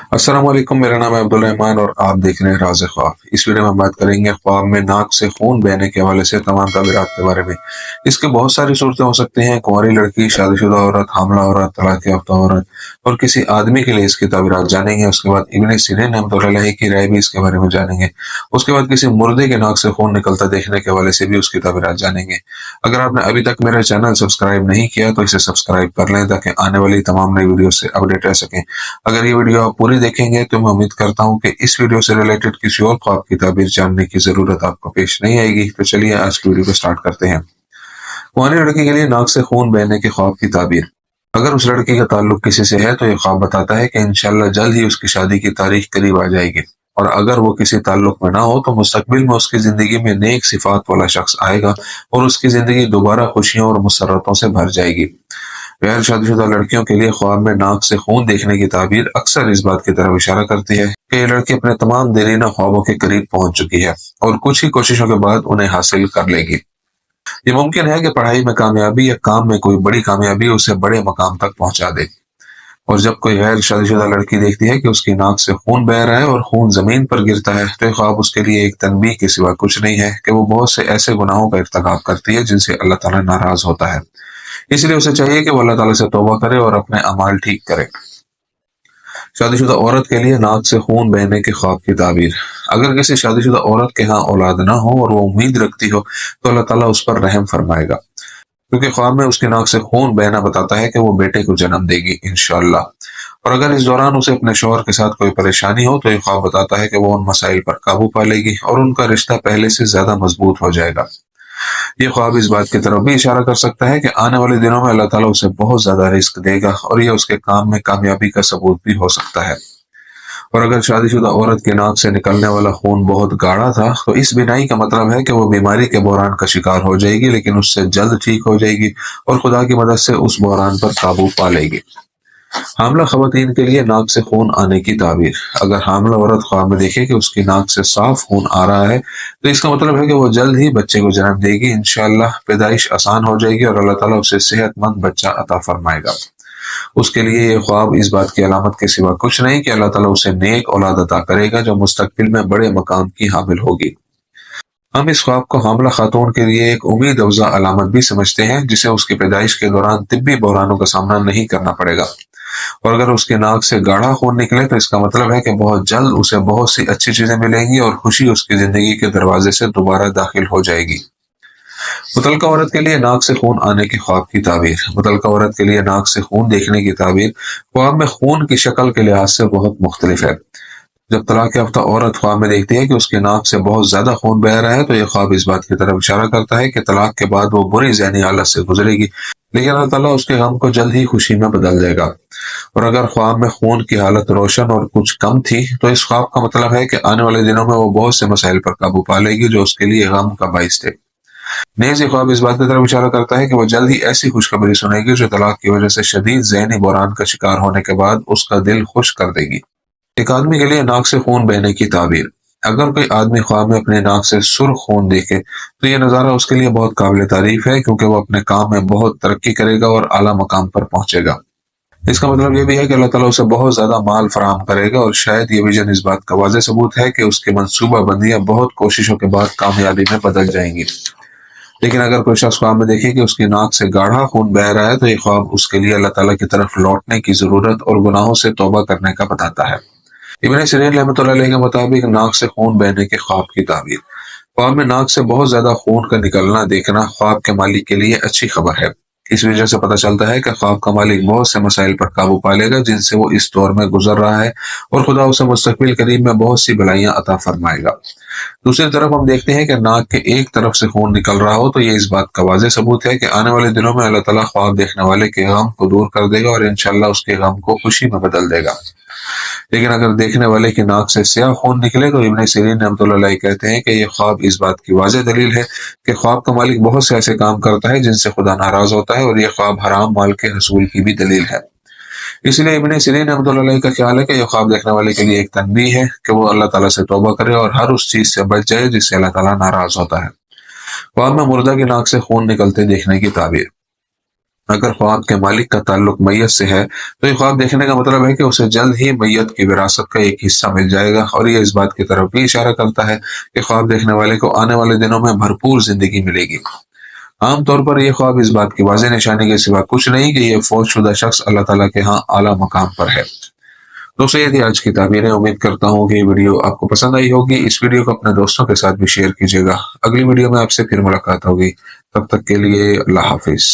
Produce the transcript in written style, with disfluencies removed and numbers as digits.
अस्सलाम वालेकुम। मेरा नाम है अब्दुल रहमान और आप देख रहे हैं राज़ ख्वाब। इस वीडियो में हम बात करेंगे ख्वाब में नाक से खून बहने के हवाले से तमाम ताबीरात के बारे में। इसके बहुत सारी सूरतें हो सकती हैं। कुंवारी लड़की, शादीशुदा औरत, हामला औरत, तलाक याफ्ता औरत और किसी आदमी के लिए इसकी ताबीरात जानेंगे। उसके बाद इब्न सीरीन रहमतुल्लाह अलैहि की राय भी इसके बारे में जानेंगे। उसके बाद किसी मुर्दे के नाक से खून निकलता देखने के हवाले से भी उसकी ताबीरात जानेंगे। अगर आपने अभी तक मेरा चैनल सब्सक्राइब नहीं किया तो इसे सब्सक्राइब कर लें ताकि आने वाली तमाम नई वीडियो से अपडेट रह सकें। अगर ये वीडियो आप पूरी देखेंगे तो मैं उम्मीद करता हूँ कि इस वीडियो से रिलेटेड किसी और ख्वाब की ताबीर जानने की जरूरत आपको पेश नहीं आएगी। तो चलिए आज की वीडियो को स्टार्ट करते हैं। कुंवारी लड़की के लिए नाक से खून बहने के ख्वाब की ताबीर। अगर उस लड़की का ताल्लुक किसी से है तो ये ख्वाब बताता है कि इंशाल्लाह जल्द ही उसकी शादी की तारीख करीब आ जाएगी। और अगर वो किसी ताल्लुक में ना हो तो मुस्तकबिल में उसकी जिंदगी में नेक सिफात वाला शख्स आएगा और उसकी जिंदगी दोबारा खुशियों और मुसर्रतों से भर जाएगी। गैर शादीशुदा लड़कियों के लिए ख्वाब में नाक से खून देखने की ताबीर अक्सर इस बात की तरफ इशारा करती है कि ये लड़की अपने तमाम देरीना ख्वाबों के करीब पहुंच चुकी है और कुछ ही कोशिशों के बाद उन्हें हासिल कर लेगी। ये मुमकिन है कि पढ़ाई में कामयाबी या काम में कोई बड़ी कामयाबी उसे बड़े मकाम तक पहुंचा दे। और जब कोई गैर शादीशुदा लड़की देखती है कि उसकी नाक से खून बह रहा है और खून जमीन पर गिरता है तो ये ख्वाब उसके लिए एक तनबीह के सिवा कुछ नहीं है कि वो बहुत से ऐसे गुनाहों का इर्तिकाब करती है जिनसे अल्लाह ताला नाराज होता है। इसलिए उसे चाहिए कि वो अल्लाह ताला से तौबा करे और अपने अमाल ठीक करे। शादीशुदा औरत के लिए नाक से खून बहने के ख्वाब की ताबीर। अगर किसी शादीशुदा औरत के यहाँ औलाद ना हो और वो उम्मीद रखती हो तो अल्लाह ताला उस पर रहम फरमाएगा, क्योंकि ख्वाब में उसकी नाक से खून बहना बताता है कि वो बेटे को जन्म देगी इंशाअल्लाह। और अगर इस दौरान उसे अपने शौहर के साथ कोई परेशानी हो तो ये ख्वाब बताता है कि वो उन मसाइल पर काबू पा लेगी और उनका रिश्ता पहले से ज्यादा मजबूत हो जाएगा। ये ख्वाब इस बात की तरफ भी इशारा कर सकता है कि आने वाले दिनों में अल्लाह ताला उसे बहुत ज्यादा रिस्क देगा और ये उसके काम में कामयाबी का सबूत भी हो सकता है। और अगर शादीशुदा औरत के नाक से निकलने वाला खून बहुत गाढ़ा था तो इस बिनाई का मतलब है कि वो बीमारी के बहरान का शिकार हो जाएगी, लेकिन उससे जल्द ठीक हो जाएगी और खुदा की मदद से उस बहरान पर काबू पा लेगी। हामला खवातीन के लिए नाक से खून आने की ताबीर। अगर हामला औरत ख्वाब में देखे कि उसकी नाक से साफ खून आ रहा है तो इसका मतलब है कि वो जल्द ही बच्चे को जन्म देगी इंशाअल्लाह। पैदाइश आसान हो जाएगी और अल्लाह ताला उसे सेहतमंद बच्चा अता फरमाएगा। उसके लिए ये ख्वाब इस बात की अलामत के सिवा कुछ नहीं कि अल्लाह ताला उसे नेक औलाद अता करेगा जो मुस्तकबिल में बड़े मकाम की हामिल होगी। हम इस ख्वाब को हामला खातून के लिए एक उम्मीद अफजा अलामत भी समझते हैं जिसे उसकी पैदाइश के दौरान तिब्बी बहरानों का सामना नहीं करना पड़ेगा। और अगर उसके नाक से गाढ़ा खून निकले तो इसका मतलब है कि बहुत जल्द उसे बहुत सी अच्छी चीजें मिलेंगी और खुशी उसकी जिंदगी के दरवाजे से दोबारा दाखिल हो जाएगी। मुतल्का औरत के लिए नाक से खून आने के ख्वाब की ताबीर। मुतल्का औरत के लिए नाक से खून देखने की ताबीर ख्वाब में खून की शक्ल के लिहाज से बहुत मुख्तलिफ है। जब तलाक याफ्ता औरत ख्वाब में देखती है कि उसकी नाक से बहुत ज्यादा खून बह रहा है तो यह ख्वाब इस बात की तरफ इशारा करता है कि तलाक के बाद वो बुरी ज़हनी हालत से गुजरेगी, लेकिन अल्लाह ताला उसके गम को जल्द ही खुशी में बदल देगा। और अगर ख्वाब में खून की हालत रोशन और कुछ कम थी तो इस ख्वाब का मतलब है कि आने वाले दिनों में वो बहुत से मसाइल पर काबू पा लेगी जो उसके लिए गम का बाइस थे। नेज़ ये ख्वाब इस बात की तरफ इशारा करता है कि वो जल्द ही ऐसी खुशखबरी सुनेगी जो तलाक की वजह से शदीद ज़हनी बहरान का शिकार होने के बाद उसका दिल खुश कर देगी। एक आदमी के लिए नाक से खून बहने की ताबीर। अगर कोई आदमी ख्वाब में अपने नाक से सुर्ख खून देखे तो यह नज़ारा उसके लिए बहुत काबिल तारीफ है, क्योंकि वो अपने काम में बहुत तरक्की करेगा और आला मकाम पर पहुंचेगा। इसका मतलब यह भी है कि अल्लाह ताला उसे बहुत ज्यादा माल फराहम करेगा और शायद ये विजन इस बात का वाज़ेह सबूत है कि उसकी मनसूबा बंदियां बहुत कोशिशों के बाद कामयाबी में बदल जाएंगी। लेकिन अगर कोई शख्स ख्वाब में देखे कि उसकी नाक से गाढ़ा खून बह रहा है तो ये ख्वाब उसके लिए अल्लाह ताला की तरफ लौटने की जरूरत और गुनाहों से तौबा करने का बताता है। इब्न सीरीन रहमतुल्लाह अलैहि के मुताबिक नाक से खून बहने के ख्वाब की ताबीर। ख्वाब में नाक से बहुत ज्यादा खून का निकलना देखना ख्वाब के मालिक के लिए अच्छी खबर है। इस वजह से पता चलता है कि ख्वाब का मालिक बहुत से मसाइल पर काबू पा लेगा जिनसे वो इस दौर में गुजर रहा है और खुदा उसे मुस्तकबिल करीब में बहुत सी भलाइयां अता फरमाएगा। दूसरी तरफ हम देखते हैं कि नाक के एक तरफ से खून निकल रहा हो तो ये इस बात का वाज़ेह सबूत है कि आने वाले दिनों में अल्लाह ताला ख्वाब देखने वाले के गम को दूर कर देगा और इंशाअल्लाह उसके गम को खुशी में बदल देगा। लेकिन अगर देखने वाले की नाक से स्याह खून निकले तो इब्न सीरीन रहमतुल्लाह अलैहि कहते हैं कि यह ख्वाब इस बात की वाज़ेह दलील है कि ख्वाब का मालिक बहुत से ऐसे काम करता है जिनसे खुदा नाराज होता है, और यह ख्वाब हराम माल के हसूल की भी दलील है। इसलिए इब्न सीरीन रहमतुल्लाह अलैहि का ख्याल है कि यह ख्वाब देखने वाले के लिए एक तनबीह है कि वो अल्लाह ताला से तौबा करे और हर उस चीज से बच जाए जिससे अल्लाह ताला नाराज होता है। ख्वाब में मुर्दा की नाक से खून निकलते देखने की ताबीर। اگر ख्वाब के मालिक का ताल्लुक मैयत से है तो ये ख्वाब देखने का मतलब है कि उसे जल्द ही मैयत की विरासत का एक हिस्सा मिल जाएगा, और ये इस बात की तरफ भी इशारा करता है कि ख्वाब देखने वाले को आने वाले दिनों में भरपूर जिंदगी मिलेगी। आमतौर पर यह ख्वाब इस बात की वाज़ेह निशानी के सिवा कुछ नहीं कि यह फौजशुदा शख्स अल्लाह ताला के यहाँ आला मकाम पर है। दोस्तों, ये थी आज की ताबीरें। उम्मीद करता हूँ कि ये वीडियो आपको पसंद आई होगी। इस वीडियो को अपने दोस्तों के साथ भी शेयर कीजिएगा। अगली वीडियो में आपसे फिर मुलाकात होगी। तब तक के लिए अल्लाह हाफिज।